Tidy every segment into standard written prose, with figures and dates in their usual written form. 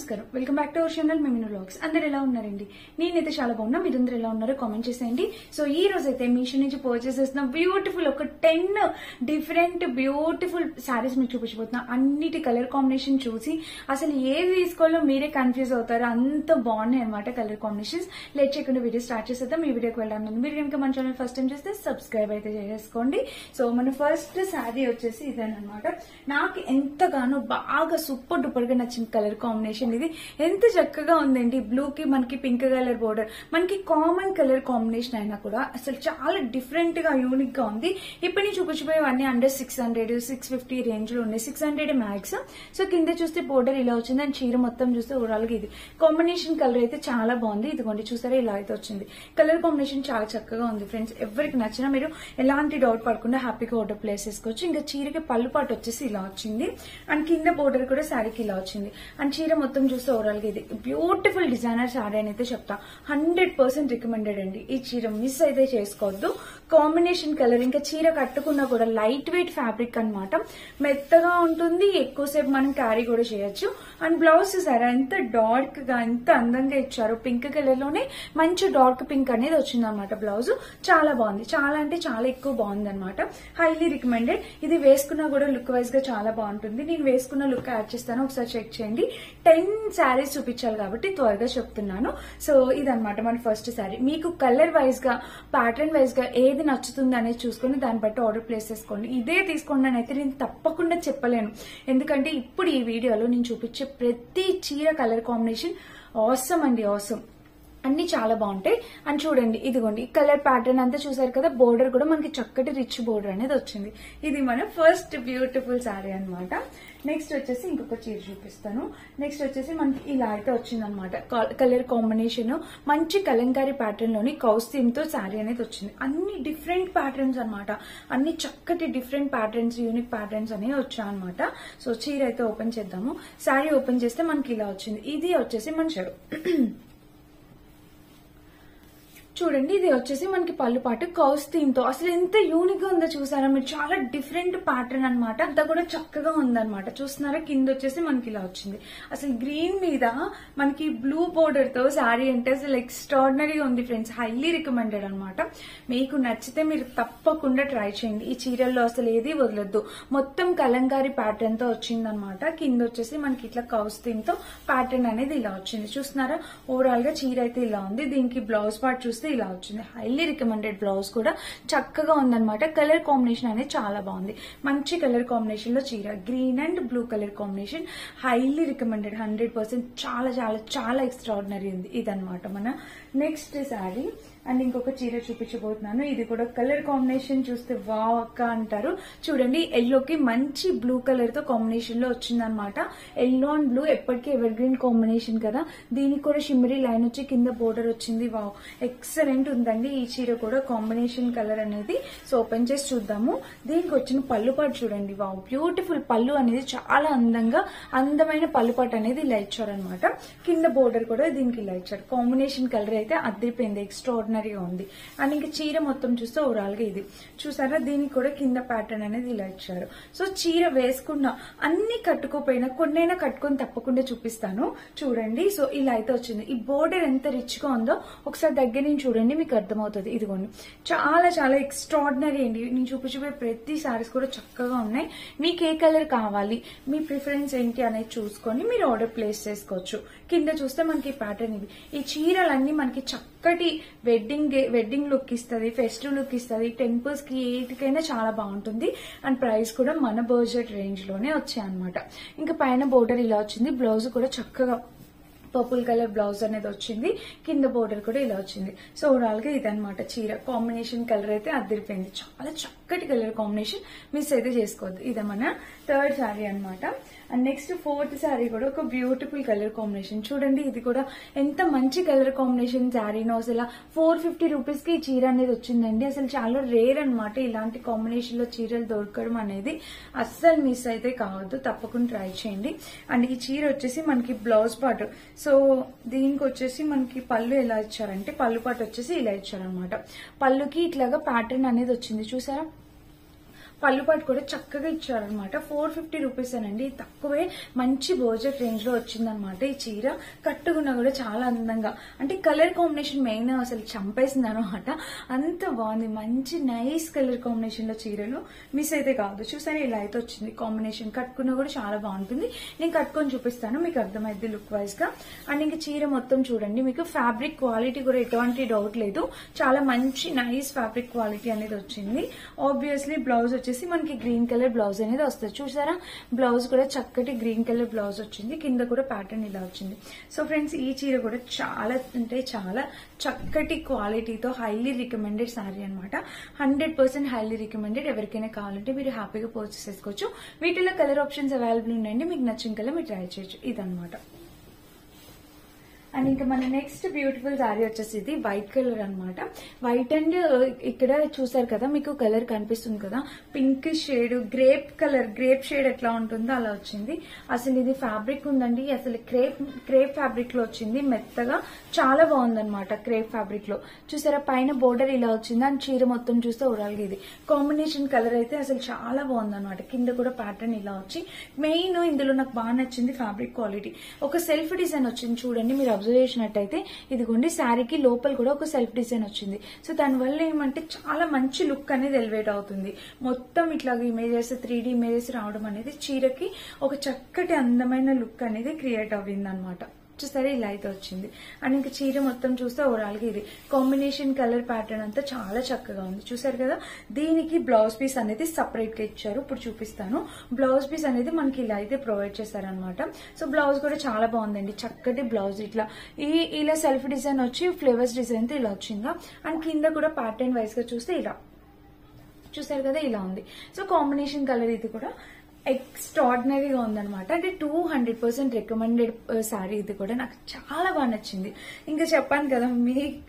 నమస్కారం, welcome back to our channel Miminu vlogs. అందరు ఎలా ఉన్నారండి? నేనైతే చాలా బాగున్నా. మీరందరూ ఎలా ఉన్నారో కామెంట్ చేసేయండి. సో ఈ రోజు అయితే మీషో నుంచి పర్చేస్ చేసిన బ్యూటిఫుల్ ఒక 10 డిఫరెంట్ బ్యూటిఫుల్ శారీస్ మీకు చూపించబోతున్నా. అన్నిటి కలర్ కాంబినేషన్ చూసి అసలు ఏది తీసుకోవాలో మీరే కన్ఫ్యూజ్ అవుతారు. అంత బాగున్నాయి అనమాట కలర్ కాంబినేషన్స్. లేట్ చేయకుండా వీడియో స్టార్ట్ చేసేద్దాం. ఈ వీడియోకి వెళ్ళాను. మీరు కనుక మన ఛానల్ ఫస్ట్ టైం చేస్తే సబ్స్క్రైబ్ అయితే చేసుకోండి. సో మన ఫస్ట్ శారీ వచ్చేసి ఇదేనమాట. నాకు ఎంతగానో బాగా సూపర్ డూపర్ గా నచ్చిన కలర్ కాంబినేషన్. ఇది ఎంత చక్కగా ఉందండి. బ్లూ కి మనకి పింక్ కలర్ బోర్డర్, మనకి కామన్ కలర్ కాంబినేషన్ అయినా కూడా అసలు చాలా డిఫరెంట్ గా యూనిక్ గా ఉంది. ఇప్పుడు నేను చూపించిపోయేవన్నీ అండర్ 600 650 రేంజ్ లో ఉన్నాయి. 600 మ్యాక్స్. సో కింద చూస్తే బోర్డర్ ఇలా వచ్చింది అండ్ చీర మొత్తం చూస్తే ఓవరాల్ గా ఇది కాంబినేషన్ కలర్ అయితే చాలా బాగుంది. ఇదిగోండి చూసారా, ఇలా అయితే వచ్చింది. కలర్ కాంబినేషన్ చాలా చక్కగా ఉంది ఫ్రెండ్స్. ఎవరికి నచ్చినా మీరు ఎలాంటి డౌట్ పడకుండా హ్యాపీగా ఆర్డర్ ప్లేస్ చేసుకోవచ్చు. ఇంకా చీరకి పళ్ళు పాటు వచ్చేసి ఇలా వచ్చింది అండ్ కింద బోర్డర్ కూడా శారీకి ఇలా వచ్చింది అండ్ చీర మొత్తం చూస్తే ఓవరాల్ గా ఇది బ్యూటిఫుల్ డిజైనర్ శారీ అని అయితే చెప్తా. 100% రికమెండెడ్ అండి. ఈ చీర మిస్ అయితే చేసుకోవద్దు. కాంబినేషన్ కలర్ ఇంకా చీర కట్టుకున్నా కూడా లైట్ వెయిట్ ఫ్యాబ్రిక్ అన్నమాట. మెత్తగా ఉంటుంది, ఎక్కువసేపు మనం క్యారీ కూడా చేయొచ్చు. అండ్ బ్లౌజ్ చూసారా ఎంత డార్క్ గా ఎంత అందంగా ఇచ్చారు. పింక్ కలర్ లోనే మంచి డార్క్ పింక్ అనేది వచ్చింది అనమాట. బ్లౌజ్ చాలా బాగుంది, చాలా అంటే చాలా ఎక్కువ బాగుంది అనమాట. Highly recommended. ఇది వేసుకున్నా కూడా లుక్ వైజ్ గా చాలా బాగుంటుంది. నేను వేసుకున్న లుక్ యాడ్ చేస్తాను, ఒకసారి చెక్ చేయండి. 10 శారీస్ చూపించాలి కాబట్టి త్వరగా చెప్తున్నాను. సో ఇదన్నమాట మన ఫస్ట్ శారీ. మీకు కలర్ వైజ్ గా ప్యాటర్న్ వైజ్ గా ఏది నచ్చుతుంది అనేది చూసుకుని దాన్ని బట్టి ఆర్డర్ ప్లేస్ చేసుకోండి. ఇదే తీసుకోండి అని అయితే నేను తప్పకుండా చెప్పలేను. ఎందుకంటే ఇప్పుడు ఈ వీడియోలో నేను చూపించే ప్రతి చీర కలర్ కాంబినేషన్ ఆసమ్ అండి, ఆసమ్. అన్ని చాలా బాగుంటాయి. అండ్ చూడండి, ఇదిగోండి కలర్ ప్యాటర్న్ అంతా చూసారు కదా. బోర్డర్ కూడా మనకి చక్కటి రిచ్ బోర్డర్ అనేది వచ్చింది. ఇది మన ఫస్ట్ బ్యూటిఫుల్ శారీ అనమాట. నెక్స్ట్ వచ్చేసి ఇంకొక చీర చూపిస్తాను. నెక్స్ట్ వచ్చేసి మనకి ఇలా అయితే వచ్చింది అనమాట. కలర్ కాంబినేషన్ మంచి కలంకారీ ప్యాటర్న్ లోని కౌస్ థీమ్ తో శారీ అనేది వచ్చింది. అన్ని డిఫరెంట్ ప్యాటర్న్స్ అనమాట. అన్ని చక్కటి డిఫరెంట్ ప్యాటర్న్స్, యూనిక్ ప్యాటర్న్స్ అనేవి వచ్చాయి అనమాట. సో చీర అయితే ఓపెన్ చేద్దాము. శారీ ఓపెన్ చేస్తే మనకి ఇలా వచ్చింది. ఇది వచ్చేసి మన చీర చూడండి. ఇది వచ్చేసి మనకి పళ్ళు పాటు కౌస్ థీమ్ తో అసలు ఎంత యూనిక్ గా ఉందో చూసారా మీరు. చాలా డిఫరెంట్ ప్యాటర్న్ అనమాట. అంతా కూడా చక్కగా ఉందన్నమాట. చూస్తున్నారా, కింద వచ్చేసి మనకి ఇలా వచ్చింది. అసలు గ్రీన్ మీద మనకి బ్లూ బోర్డర్ తో శారీ అంటే అసలు ఎక్స్ట్రాడినరీగా ఉంది ఫ్రెండ్స్. హైలీ రికమెండెడ్ అనమాట. మీకు నచ్చితే మీరు తప్పకుండా ట్రై చేయండి. ఈ చీరల్లో అసలు ఏది వదలొద్దు. మొత్తం కలంకారీ ప్యాటర్న్ తో వచ్చిందనమాట. కింద వచ్చేసి మనకి ఇట్లా కౌస్ థీమ్ తో ప్యాటర్న్ అనేది ఇలా వచ్చింది. చూస్తున్నారా, ఓవరాల్ గా చీర అయితే ఇలా ఉంది. దీనికి బ్లౌజ్ పార్ట్ చూస్తే ఇలా వచ్చింది. Highly recommended. బ్లౌజ్ కూడా చక్కగా ఉందన్నమాట. కలర్ కాంబినేషన్ అనేది చాలా బాగుంది. మంచి కలర్ కాంబినేషన్ లో చీర, green and blue colour combination. Highly recommended. 100% చాలా చాలా చాలా ఎక్స్ట్రాడినరీ ఉంది. ఇదన్నమాట మన నెక్స్ట్ శారీ. అండ్ ఇంకొక చీర చూపించబోతున్నాను. ఇది కూడా కలర్ కాంబినేషన్ చూస్తే వావ్ అక్క అంటారు. చూడండి, ఎల్లోకి మంచి బ్లూ కలర్ తో కాంబినేషన్ లో వచ్చిందనమాట. ఎల్లో అండ్ బ్లూ ఎప్పటికీ ఎవర్ గ్రీన్ కాంబినేషన్ కదా. దీనికి కూడా షిమ్మరీ లైన్ వచ్చి కింద బోర్డర్ వచ్చింది. వావ్, ఎక్సలెంట్ ఉందండి ఈ చీర కూడా కాంబినేషన్ కలర్ అనేది. సో ఓపెన్ చేసి చూద్దాము. దీనికి వచ్చిన పళ్ళు పాటు చూడండి. వావ్, బ్యూటిఫుల్ పళ్ళు అనేది చాలా అందంగా అందమైన పళ్ళు పాటు అనేది ఇలా ఇచ్చారనమాట. కింద బోర్డర్ కూడా దీనికి ఇలా ఇచ్చారు. కాంబినేషన్ కలర్ అయితే అదిరిపోయింది, ఎక్స్ట్రాడినరీగా ఉంది. అండ్ ఇంకా చీర మొత్తం చూస్తే ఓవరాల్ గా ఇది చూసారా, దీనికి కూడా కింద ప్యాటర్న్ అనేది ఇలా ఇచ్చారు. సో చీర వేసుకున్న అన్ని కట్టుకోపోయినా కొన్నైనా కట్టుకొని తప్పకుండా చూపిస్తాను. చూడండి, సో ఇలా అయితే వచ్చింది. ఈ బోర్డర్ ఎంత రిచ్ గా ఉందో ఒకసారి దగ్గర నుంచి చూడండి, మీకు అర్థమవుతుంది. ఇదిగోండి, చాలా చాలా ఎక్స్ట్రాడినరీ అండి. నేను చూపించబోయే ప్రతి సారీస్ కూడా చక్కగా ఉన్నాయి. మీకు ఏ కలర్ కావాలి, మీ ప్రిఫరెన్స్ ఏంటి అనేది చూసుకొని మీరు ఆర్డర్ ప్లేస్ చేసుకోవచ్చు. కింద చూస్తే మనకి ప్యాటర్న్ ఇవి. ఈ చీరలన్నీ మనకి చక్కటి వెడ్డింగ్ లుక్ ఇస్తుంది, ఫెస్టివ్ లుక్ ఇస్తుంది. టెంపుల్స్ కి ఏటికైనా చాలా బాగుంటుంది. అండ్ ప్రైస్ కూడా మన బడ్జెట్ రేంజ్ లోనే వచ్చాయి అనమాట. ఇంకా పైన బోర్డర్ ఇలా వచ్చింది. బ్లౌజ్ కూడా చక్కగా పర్పుల్ కలర్ బ్లౌజ్ అనేది వచ్చింది. కింద బోర్డర్ కూడా ఇలా వచ్చింది. సో ఓవరాల్ గా ఇదనమాట చీర. కాంబినేషన్ కలర్ అయితే అదిరిపోయింది. చాలా చక్కటి కలర్ కాంబినేషన్, మిస్ అయితే చేసుకోవద్దు. ఇది మన థర్డ్ శారీ అనమాట. అండ్ నెక్స్ట్ ఫోర్త్ శారీ కూడా ఒక బ్యూటిఫుల్ కలర్ కాంబినేషన్. చూడండి, ఇది కూడా ఎంత మంచి కలర్ కాంబినేషన్ శారీనో. అసలు 450 రూపీస్ కి ఈ చీర అనేది వచ్చిందండి. అసలు చాలా రేర్ అనమాట ఇలాంటి కాంబినేషన్ లో చీరలు దొరకడం అనేది. అస్సలు మిస్ అయితే కావద్దు, తప్పకుండా ట్రై చేయండి. అండ్ ఈ చీర వచ్చేసి మనకి బ్లౌజ్ పార్ట్. సో దీనికి వచ్చేసి మనకి పళ్ళు ఎలా ఇచ్చారంటే పళ్ళు పాటు వచ్చేసి ఇలా ఇచ్చారనమాట. పళ్ళుకి ఇట్లాగా ప్యాటర్న్ అనేది వచ్చింది చూసారా. పళ్ళు పాటు కూడా చక్కగా ఇచ్చారనమాట. 450 రూపీస్ అనండి, తక్కువే, మంచి బడ్జెట్ రేంజ్ లో వచ్చిందనమాట ఈ చీర. కట్టుకున్నా కూడా చాలా అందంగా, అంటే కలర్ కాంబినేషన్ మెయిన్ అసలు చంపేసింది అనమాట. అంత బాగుంది, మంచి నైస్ కలర్ కాంబినేషన్ లో చీరలు మిస్ అయితే కాదు. చూసారా ఇలా అయితే వచ్చింది కాంబినేషన్, కట్టుకున్నా కూడా చాలా బాగుంటుంది. నేను కట్టుకొని చూపిస్తాను, మీకు అర్థమైంది లుక్ వైజ్ గా. అండ్ ఇంకా చీర మొత్తం చూడండి, మీకు ఫ్యాబ్రిక్ క్వాలిటీ కూడా ఎటువంటి డౌట్ లేదు, చాలా మంచి నైస్ ఫ్యాబ్రిక్ క్వాలిటీ అనేది వచ్చింది. ఆబ్వియస్లీ బ్లౌజ్ వచ్చేసి మనకి గ్రీన్ కలర్ బ్లౌజ్ అనేది వస్తుంది. చూసారా బ్లౌజ్ కూడా చక్కటి గ్రీన్ కలర్ బ్లౌజ్ వచ్చింది, కింద కూడా ప్యాటర్న్ ఇలా వచ్చింది. సో ఫ్రెండ్స్ ఈ చీర కూడా చాలా అంటే చాలా చక్కటి క్వాలిటీతో హైలీ రికమెండెడ్ శారీ అనమాట. 100% హైలీ రికమెండెడ్. ఎవరికైనా కావాలంటే మీరు హ్యాపీగా పర్చేస్ చేసుకోవచ్చు. వీటిలో కలర్ ఆప్షన్స్ అవైలబుల్ ఉన్నాయండి, మీకు నచ్చిన కలర్ మీరు ట్రై చేయొచ్చు. ఇదనమాట. అండ్ ఇంకా మన నెక్స్ట్ బ్యూటిఫుల్ శారీ వచ్చేసి ఇది వైట్ కలర్ అనమాట. వైట్ అండ్ ఇక్కడ చూసారు కదా మీకు కలర్ కనిపిస్తుంది కదా, పింక్ షేడ్, గ్రేప్ షేడ్ ఎట్లా ఉంటుందో అలా వచ్చింది. అసలు ఇది ఫ్యాబ్రిక్ ఉందండి, అసలు క్రేప్ ఫ్యాబ్రిక్ లో వచ్చింది, మెత్తగా చాలా బాగుందన్నమాట. క్రేప్ ఫ్యాబ్రిక్ లో చూసారా పైన బోర్డర్ ఇలా వచ్చింది, అండ్ చీర మొత్తం చూస్తే ఓవరాల్ గా ఇది కాంబినేషన్ కలర్ అయితే అసలు చాలా బాగుందన్నమాట. కింద కూడా ప్యాటర్న్ ఇలా వచ్చి, మెయిన్ ఇందులో నాకు బాగా నచ్చింది ఫ్యాబ్రిక్ క్వాలిటీ. ఒక సెల్ఫ్ డిజైన్ వచ్చింది చూడండి, మీరు అబ్జర్వ్ చేసినట్టయితే ఇదిగోండి శారీకి లోపల కూడా ఒక సెల్ఫ్ డిజైన్ వచ్చింది. సో దానివల్ల ఏమంటే చాలా మంచి లుక్ అనేది ఎలివేట్ అవుతుంది. మొత్తం ఇట్లా ఇమేజెస్ 3D ఇమేజెస్ రావడం అనేది చీరకి ఒక చక్కటి అందమైన లుక్ అనేది క్రియేట్ అవ్వింది అనమాట. చూసారా ఇలా అయితే వచ్చింది. అండ్ ఇంకా చీర మొత్తం చూస్తే ఓవరాల్ గా ఇది కాంబినేషన్ కలర్ ప్యాటర్న్ అంతా చాలా చక్కగా ఉంది. చూసారు కదా, దీనికి బ్లౌజ్ పీస్ అనేది సపరేట్ గా ఇచ్చారు, ఇప్పుడు చూపిస్తాను. బ్లౌజ్ పీస్ అనేది మనకి ఇలా అయితే ప్రొవైడ్ చేశారనమాట. సో బ్లౌజ్ కూడా చాలా బాగుందండి, చక్కటి బ్లౌజ్. ఇట్లా ఇలా సెల్ఫ్ డిజైన్ వచ్చి ఫ్లేవర్స్ డిజైన్ తో ఇలా వచ్చిందా. అండ్ కింద కూడా ప్యాటర్న్ వైజ్ గా చూస్తే ఇలా చూసారు కదా ఇలా ఉంది. సో కాంబినేషన్ కలర్ ఇది కూడా ఎక్స్ట్రాడినరీగా ఉందనమాట. అంటే 200% రికమెండెడ్ శారీ. ఇది కూడా నాకు చాలా బాగా నచ్చింది. ఇంకా చెప్పాను కదా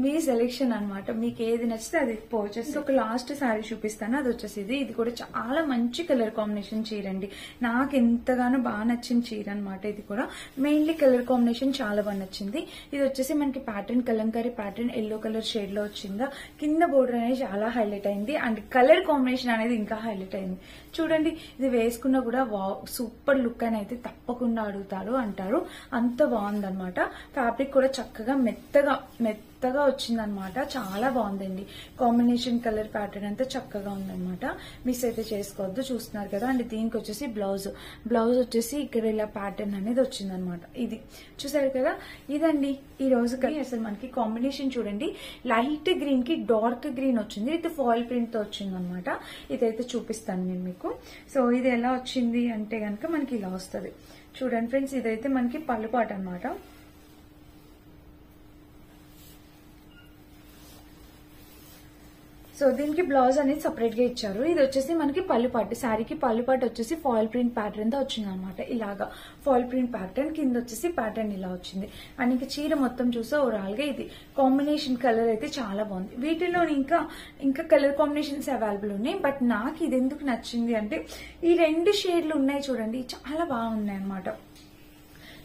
మీ సెలెక్షన్ అనమాట, మీకు ఏది నచ్చితే అది పర్చేస్. ఒక లాస్ట్ శారీ చూపిస్తాను, అది వచ్చేసి ఇది కూడా చాలా మంచి కలర్ కాంబినేషన్ చీర అండి. నాకు ఎంతగానో బాగా నచ్చిన చీర అనమాట. ఇది కూడా మెయిన్లీ కలర్ కాంబినేషన్ చాలా బాగా నచ్చింది. ఇది వచ్చేసి మనకి pattern Kalamkari pattern yellow colour shade లో వచ్చిందా. కింద బోర్డర్ అనేది చాలా హైలైట్ అయింది, అండ్ కలర్ కాంబినేషన్ అనేది ఇంకా హైలైట్ అయింది. చూడండి ఇది వేసుకున్న కూడా సూపర్ లుక్ అని అయితే తప్పకుండా అడుగుతారు అంటారు, అంత బాగుందన్నమాట. ఫ్యాబ్రిక్ కూడా చక్కగా మెత్తగా వచ్చిందనమాట, చాలా బాగుందండి. కాంబినేషన్ కలర్ ప్యాటర్న్ అంతా చక్కగా ఉందన్నమాట, మిస్ అయితే చేసుకోవద్దు. చూస్తున్నారు కదా. అండ్ దీనికి వచ్చేసి బ్లౌజ్ వచ్చేసి ఇక్కడ ఇలా ప్యాటర్న్ అనేది వచ్చిందనమాట. ఇది చూసారు కదా, ఇదండి ఈ రోజు అసలు మనకి కాంబినేషన్ చూడండి, లైట్ గ్రీన్ కి డార్క్ గ్రీన్ వచ్చింది, విత్ ఫాయిల్ ప్రింట్ తో వచ్చింది అనమాట. ఇదైతే చూపిస్తాను నేను మీకు. సో ఇది ఎలా వచ్చింది అంటే గనక మనకి ఇలా వస్తుంది చూడండి ఫ్రెండ్స్. ఇదైతే మనకి పళ్ళుపాటు అనమాట. సో దీనికి బ్లౌజ్ అనేది సపరేట్ గా ఇచ్చారు. ఇది వచ్చేసి మనకి పళ్ళుపాటు, శారీకి పళ్ళుపాటు వచ్చేసి ఫాయిల్ ప్రింట్ ప్యాటర్న్ తో వచ్చింది అనమాట. ఇలాగా ఫాయిల్ ప్రింట్ ప్యాటర్న్, కింద వచ్చేసి ప్యాటర్న్ ఇలా వచ్చింది. అండ్ ఇంకా చీర మొత్తం చూస్తే ఓవరాల్ గా ఇది కాంబినేషన్ కలర్ అయితే చాలా బాగుంది. వీటిలో ఇంకా కలర్ కాంబినేషన్స్ అవైలబుల్ ఉన్నాయి, బట్ నాకు ఇది ఎందుకు నచ్చింది అంటే ఈ 2 షేడ్లు ఉన్నాయి చూడండి, చాలా బాగున్నాయి అనమాట.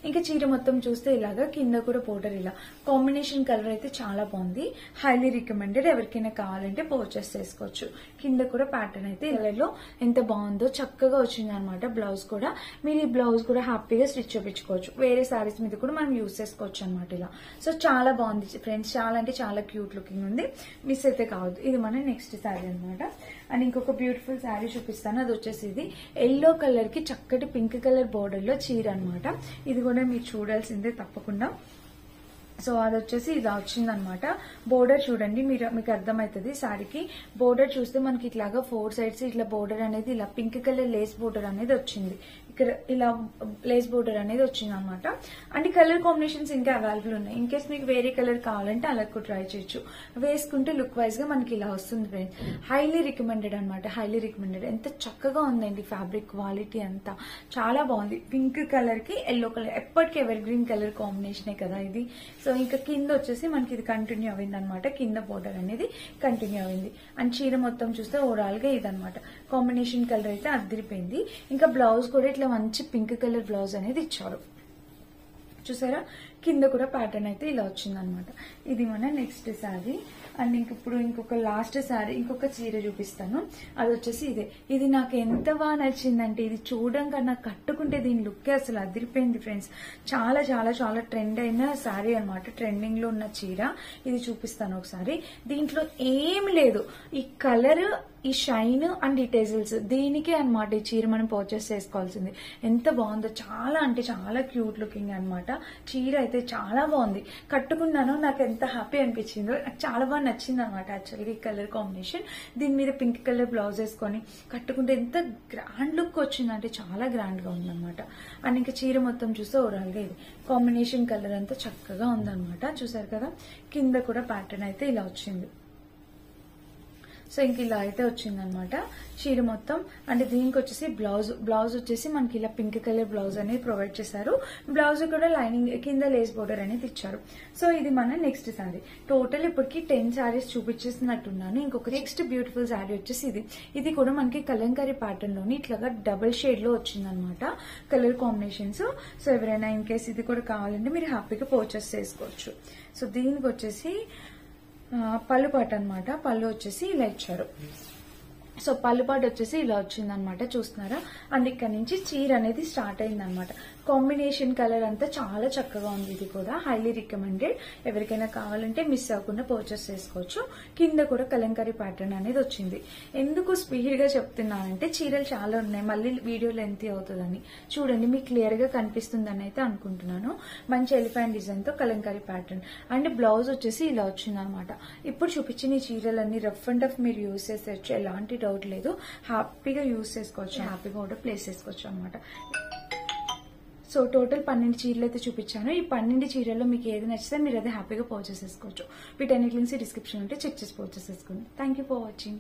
ఇంకా చీర మొత్తం చూస్తే ఇలాగా కింద కూడా బోర్డర్ ఇలా కాంబినేషన్ కలర్ అయితే చాలా బాగుంది, హైలీ రికమెండెడ్. ఎవరికైనా కావాలంటే పర్చేస్ చేసుకోవచ్చు. కింద కూడా ప్యాటర్న్ అయితే ఇలాలో ఎంత బాగుందో చక్కగా వచ్చింది అనమాట. బ్లౌజ్ కూడా మీరు ఈ బ్లౌజ్ కూడా హ్యాపీగా స్టిచ్ చేయించుకోవచ్చు, వేరే శారీస్ మీద కూడా మనం యూజ్ చేసుకోవచ్చు అనమాట ఇలా. సో చాలా బాగుంది ఫ్రెండ్స్, చాలా అంటే చాలా క్యూట్ లుకింగ్ ఉంది, మిస్ అయితే కావద్దు. ఇది మన నెక్స్ట్ శారీ అనమాట. అండ్ ఇంకొక బ్యూటిఫుల్ శారీ చూపిస్తాను, అది వచ్చేసి ఇది ఎల్లో కలర్ కి చక్కటి పింక్ కలర్ బోర్డర్ లో చీర అనమాట. ఇది కూడా మీరు చూడాల్సిందే తప్పకుండా. సో అది వచ్చేసి ఇలా వచ్చిందనమాట. బోర్డర్ చూడండి, మీకు అర్థమవుతుంది. శారీకి బోర్డర్ చూస్తే మనకి ఇట్లాగా 4 సైడ్స్ ఇట్లా బోర్డర్ అనేది ఇలా పింక్ కలర్ లేస్ బోర్డర్ అనేది వచ్చింది. ఇక్కడ ఇలా లేస్ బోర్డర్ అనేది వచ్చింది అనమాట. అండ్ కలర్ కాంబినేషన్స్ ఇంకా అవైలబుల్ ఉన్నాయి. ఇన్ కేస్ మీకు వేరే కలర్ కావాలంటే అలా కూడా ట్రై చేయొచ్చు. వేసుకుంటే లుక్ వైజ్ గా మనకి ఇలా వస్తుంది ఫ్రెండ్స్. హైలీ రికమెండెడ్ అనమాట, హైలీ రికమెండెడ్. ఎంత చక్కగా ఉందండి ఫ్యాబ్రిక్ క్వాలిటీ అంతా, చాలా బాగుంది. పింక్ కలర్ కి ఎల్లో కలర్ ఎప్పటికీ ఎవర్ గ్రీన్ కలర్ కాంబినేషనే కదా ఇది. సో ఇంకా కింద వచ్చేసి మనకి ఇది కంటిన్యూ అయింది అనమాట, కింద బోర్డర్ అనేది కంటిన్యూ అయింది. అండ్ చీర మొత్తం చూస్తే ఓవరాల్ గా ఇదనమాట. కాంబినేషన్ కలర్ అయితే అదిరిపోయింది. ఇంకా బ్లౌజ్ కూడా ఇట్లా మంచి పింక్ కలర్ బ్లౌజ్ అనేది ఇచ్చారు. చూసారా, కింద కూడా ప్యాటర్న్ అయితే ఇలా వచ్చిందనమాట. ఇది మన నెక్స్ట్ శారీ. అండ్ ఇప్పుడు ఇంకొక లాస్ట్ శారీ, ఇంకొక చీర చూపిస్తాను. అది వచ్చేసి ఇదే. ఇది నాకు ఎంత బాగా నచ్చిందంటే, ఇది చూడంగా నాకు కట్టుకుంటే దీని లుక్ అసలు అదిరిపోయింది ఫ్రెండ్స్. చాలా చాలా చాలా ట్రెండ్ అయిన శారీ అనమాట, ట్రెండింగ్ లో ఉన్న చీర. ఇది చూపిస్తాను ఒకసారి. దీంట్లో ఏమి లేదు, ఈ కలర్, ఈ షైన్ అండ్ ఈ టెజిల్స్, దీనికే అనమాట ఈ చీర మనం పర్చేస్ చేసుకోవాల్సింది. ఎంత బాగుందో, చాలా అంటే చాలా క్యూట్ లుకింగ్ అనమాట. చీర అయితే చాలా బాగుంది, కట్టుకున్నాను, నాకు ఎంత హ్యాపీ అనిపించిందో. నాకు చాలా బాగా నచ్చింది అనమాట యాక్చువల్గా ఈ కలర్ కాంబినేషన్. దీని మీద పింక్ కలర్ బ్లౌజ్ వేసుకొని కట్టుకుంటే ఎంత గ్రాండ్ లుక్ వచ్చిందంటే చాలా గ్రాండ్ గా ఉందన్నమాట. అండ్ ఇంకా చీర మొత్తం చూస్తే ఓవరాల్ గా ఇది కాంబినేషన్ కలర్ అంతా చక్కగా ఉందన్నమాట. చూసారు కదా, కింద కూడా ప్యాటర్న్ అయితే ఇలా వచ్చింది. సో ఇంక ఇలా అయితే వచ్చిందనమాట చీర మొత్తం. అంటే దీనికి వచ్చేసి బ్లౌజ్ వచ్చేసి మనకి ఇలా పింక్ కలర్ బ్లౌజ్ అనేది ప్రొవైడ్ చేశారు. బ్లౌజ్ కూడా లైనింగ్ కింద లేస్ బోర్డర్ అనేది ఇచ్చారు. సో ఇది మన నెక్స్ట్ శారీ. టోటల్ ఇప్పటికి 10 శారీస్ చూపించేసినట్టున్నాను. ఇంకొక నెక్స్ట్ బ్యూటిఫుల్ శారీ వచ్చేసి ఇది. ఇది కూడా మనకి కలంకారీ ప్యాటర్న్ లోని ఇట్లాగా డబుల్ షేడ్ లో వచ్చిందనమాట కలర్ కాంబినేషన్స్. సో ఎవరైనా ఇన్ కేస్ ఇది కూడా కావాలంటే మీరు హ్యాపీగా పర్చేస్ చేసుకోవచ్చు. సో దీనికి వచ్చేసి పళ్ళు పాట అనమాట. పళ్ళు వచ్చేసి ఇలా ఇచ్చారు. సో పళ్ళుపాటు వచ్చేసి ఇలా వచ్చిందనమాట, చూస్తున్నారా. అండ్ ఇక్కడ నుంచి చీర అనేది స్టార్ట్ అయిందనమాట. కాంబినేషన్ కలర్ అంతా చాలా చక్కగా ఉంది. ఇది కూడా హైలీ రికమెండెడ్. ఎవరికైనా కావాలంటే మిస్ అవ్వకుండా పర్చేస్ చేసుకోవచ్చు. కింద కూడా కలంకారీ ప్యాటర్న్ అనేది వచ్చింది. ఎందుకు స్పీడ్ గా చెప్తున్నానంటే చీరలు చాలా ఉన్నాయి, మళ్ళీ వీడియో లెంత్ అవుతుందని. చూడండి, మీకు క్లియర్ గా కనిపిస్తుందని అయితే అనుకుంటున్నాను. మంచి ఎలిఫెంట్ డిజైన్ తో కలంకారీ ప్యాటర్న్. అండ్ బ్లౌజ్ వచ్చేసి ఇలా వచ్చింది అనమాట. ఇప్పుడు చూపించిన ఈ చీరలన్నీ రఫ్ అండ్ టఫ్ మీరు యూజ్ చేసేయచ్చు, ఎలాంటి డౌట్ లేదు. హ్యాపీగా యూజ్ చేసుకోవచ్చు, హ్యాపీగా కూడా ప్లేస్ చేసుకోవచ్చు అనమాట. సో టోటల్ 12 చీరలు అయితే చూపించాను. ఈ 12 చీరల్లో మీకు ఏది నచ్చితే మీరు అదే హ్యాపీగా పర్చేస్ చేసుకోవచ్చు. వీటన్నిటి లింక్స్ డిస్క్రిప్షన్ ఉంటే చెక్ చేసి పర్చేస్ చేసుకోండి. Thank you for watching.